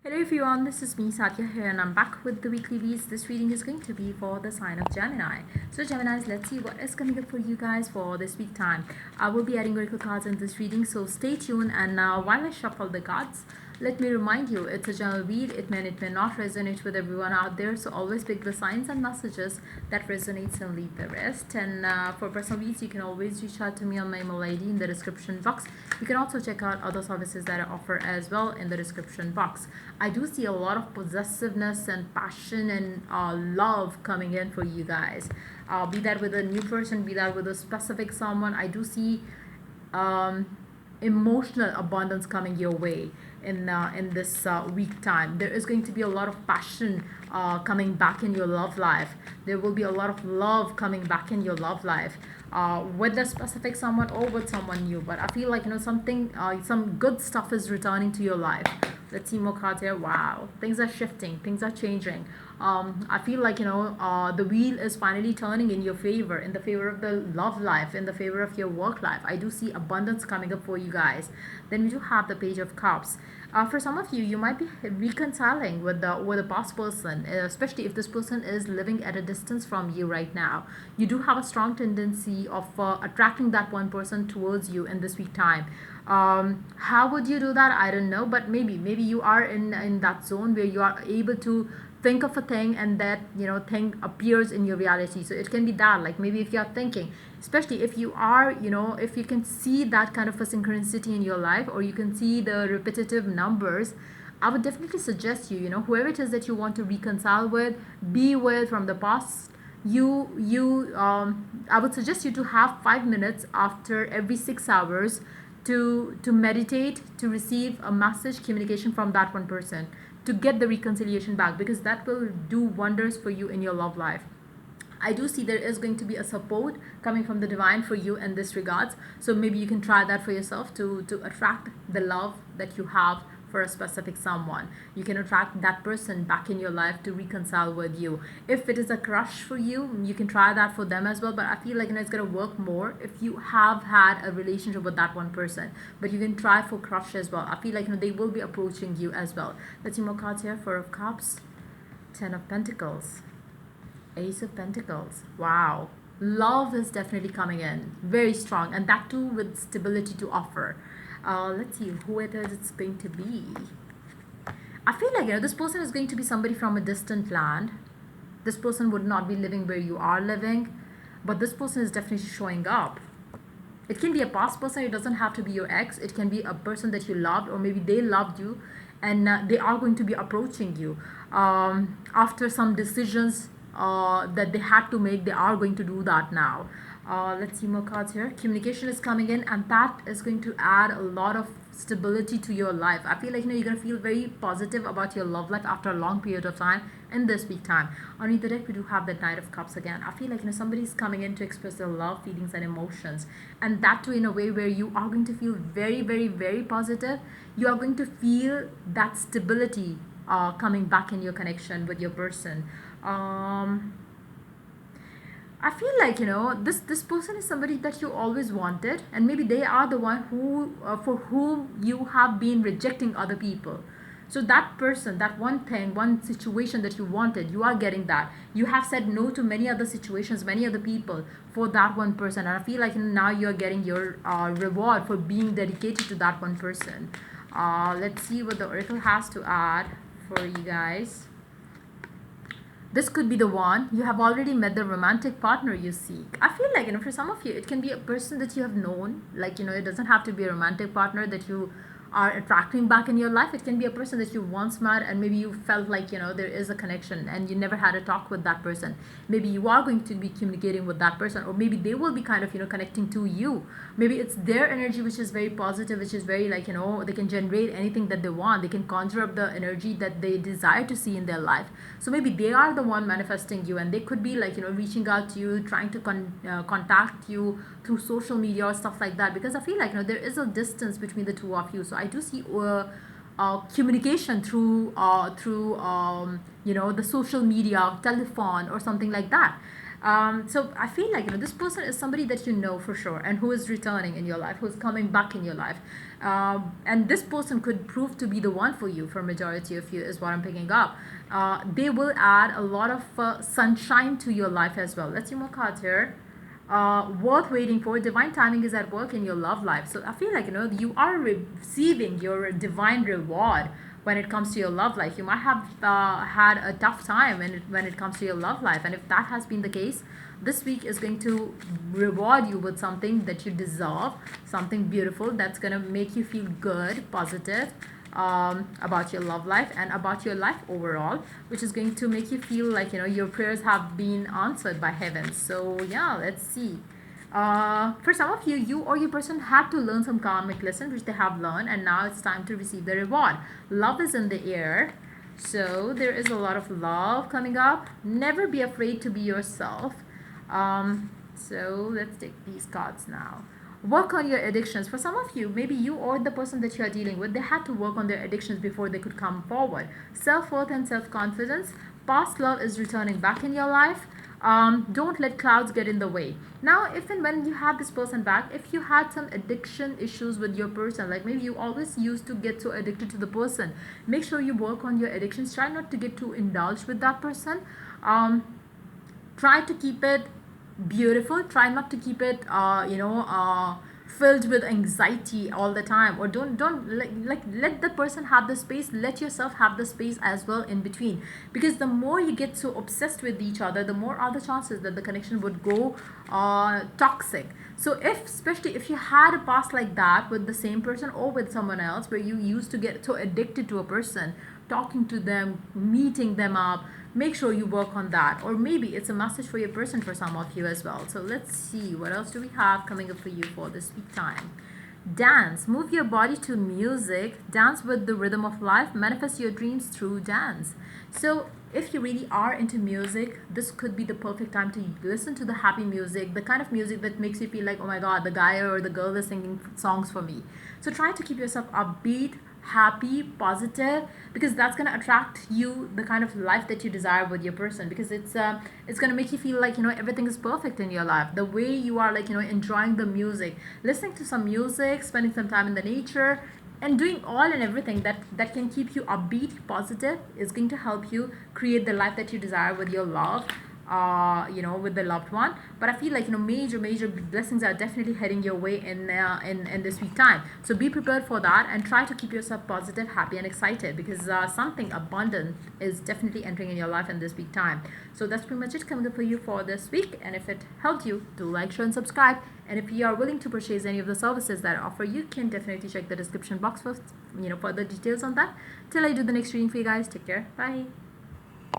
Hello everyone, this is me Satya here and I'm back with the weekly reads. This reading is going to be for the sign of Gemini. So Geminis, let's see what is coming up for you guys for this week time. I will be adding oracle cards in this reading, so stay tuned. And now while I shuffle the cards, let me remind you, it's a general read. It may not resonate with everyone out there, so always pick the signs and messages that resonates and leave the rest. And for personal reads, you can always reach out to me on my email ID in the description box. You can also check out other services that I offer as well in the description box. I do see a lot of possessiveness and passion and love coming in for you guys. Be that with a new person, be that with a specific someone. I do see um, emotional abundance coming your way in this week time. There is going to be a lot of passion coming back in your love life. There will be a lot of love coming back in your love life. With a specific someone or with someone new, but I feel like something, some good stuff is returning to your life. Let's see more cards here. Wow, things are shifting, things are changing. I feel like the wheel is finally turning in your favor, in the favor of the love life, in the favor of your work life. I do see abundance coming up for you guys. Then we do have the Page of Cups. For some of you, you might be reconciling with a past person, especially if this person is living at a distance from you right now. You do have a strong tendency of attracting that one person towards you in this week time. How would you do that? I don't know, but maybe you are in that zone where you are able to think of a thing and that thing appears in your reality. So it can be that, like, maybe if you are thinking, especially if you are, if you can see that kind of a synchronicity in your life, or you can see the repetitive numbers, I would definitely suggest whoever it is that you want to reconcile with, be with from the past, I would suggest you to have 5 minutes after every 6 hours to meditate, to receive a message communication from that one person, to get the reconciliation back, because that will do wonders for you in your love life. I do see there is going to be a support coming from the divine for you in this regards. So maybe you can try that for yourself to attract the love that you have for a specific someone. You can attract that person back in your life to reconcile with you. If it is a crush for you, you can try that for them as well. But I feel like it's gonna work more if you have had a relationship with that one person. But you can try for crush as well. I feel like they will be approaching you as well. Let's see more cards here. Four of Cups, Ten of Pentacles, Ace of Pentacles. Wow. Love is definitely coming in very strong, and that too with stability to offer. Let's see who it is it's going to be. I feel like this person is going to be somebody from a distant land. This person would not be living where you are living, but this person is definitely showing up. It can be a past person. It doesn't have to be your ex. It can be a person that you loved, or maybe they loved you, and they are going to be approaching you after some decisions that they had to make. They are going to do that now. Let's see more cards here. Communication is coming in, and that is going to add a lot of stability to your life. I feel like you're gonna feel very positive about your love life after a long period of time in this week time. Underneath the deck, we do have the Knight of Cups again. I feel like somebody's coming in to express their love, feelings, and emotions, and that too in a way where you are going to feel very, very, very positive. You are going to feel that stability coming back in your connection with your person. I feel like this person is somebody that you always wanted, and maybe they are the one who for whom you have been rejecting other people. So that person, that one thing, one situation that you wanted, you are getting that. You have said no to many other situations, many other people for that one person, and I feel like now you are getting your reward for being dedicated to that one person. Let's see what the oracle has to add for you guys. This could be the one. You have already met the romantic partner you seek. I feel like for some of you it can be a person that you have known, like it doesn't have to be a romantic partner that you are attracting back in your life. It can be a person that you once met, and maybe you felt like there is a connection and you never had a talk with that person. Maybe you are going to be communicating with that person, or maybe they will be kind of connecting to you. Maybe it's their energy which is very positive, which is very like they can generate anything that they want. They can conjure up the energy that they desire to see in their life. So maybe they are the one manifesting you, and they could be like reaching out to you, trying to contact you through social media or stuff like that, because I feel like there is a distance between the two of you. So I do see communication through the social media, telephone, or something like that. So I feel like this person is somebody that you know for sure, and who is returning in your life, who's coming back in your life, and this person could prove to be the one for you. For majority of you, is what I'm picking up. They will add a lot of sunshine to your life as well. Let's see more cards here. Worth waiting for. Divine timing is at work in your love life. So I feel like you are receiving your divine reward when it comes to your love life. You might have had a tough time when it comes to your love life, and if that has been the case, this week is going to reward you with something that you deserve, something beautiful that's going to make you feel good, positive, about your love life and about your life overall, which is going to make you feel like your prayers have been answered by heaven. So yeah, let's see. For some of you, you or your person had to learn some karmic lesson which they have learned, and now it's time to receive the reward. Love is in the air, so there is a lot of love coming up. Never be afraid to be yourself. So let's take these cards now. Work on your addictions. For some of you, maybe you or the person that you are dealing with, they had to work on their addictions before they could come forward. Self-worth and self-confidence. Past love is returning back in your life. Don't let clouds get in the way. Now, if and when you have this person back, if you had some addiction issues with your person, like maybe you always used to get so addicted to the person, make sure you work on your addictions. Try not to get too indulged with that person. Try to keep it beautiful. Try not to keep it filled with anxiety all the time, or don't like let the person have the space, let yourself have the space as well in between, because the more you get so obsessed with each other, the more are the chances that the connection would go toxic. So if, especially if you had a past like that with the same person or with someone else, where you used to get so addicted to a person, talking to them, meeting them up, make sure you work on that. Or maybe it's a message for your person for some of you as well. So let's see, what else do we have coming up for you for this week time. Dance. Move your body to music. Dance with the rhythm of life. Manifest your dreams through dance. So if you really are into music, this could be the perfect time to listen to the happy music, the kind of music that makes you feel like, oh my god, the guy or the girl is singing songs for me. So try to keep yourself upbeat, happy, positive, because that's going to attract you the kind of life that you desire with your person, because it's going to make you feel like everything is perfect in your life, the way you are, like enjoying the music, listening to some music, spending some time in the nature, and doing all and everything that can keep you upbeat, positive, is going to help you create the life that you desire with your love, with the loved one. But I feel like major blessings are definitely heading your way in this week time. So be prepared for that and try to keep yourself positive, happy, and excited, because something abundant is definitely entering in your life in this week time. So that's pretty much it coming up for you for this week. And if it helped you, do like, share, and subscribe. And if you are willing to purchase any of the services that I offer, you can definitely check the description box for further details on that. Till I do the next reading for you guys, take care, bye.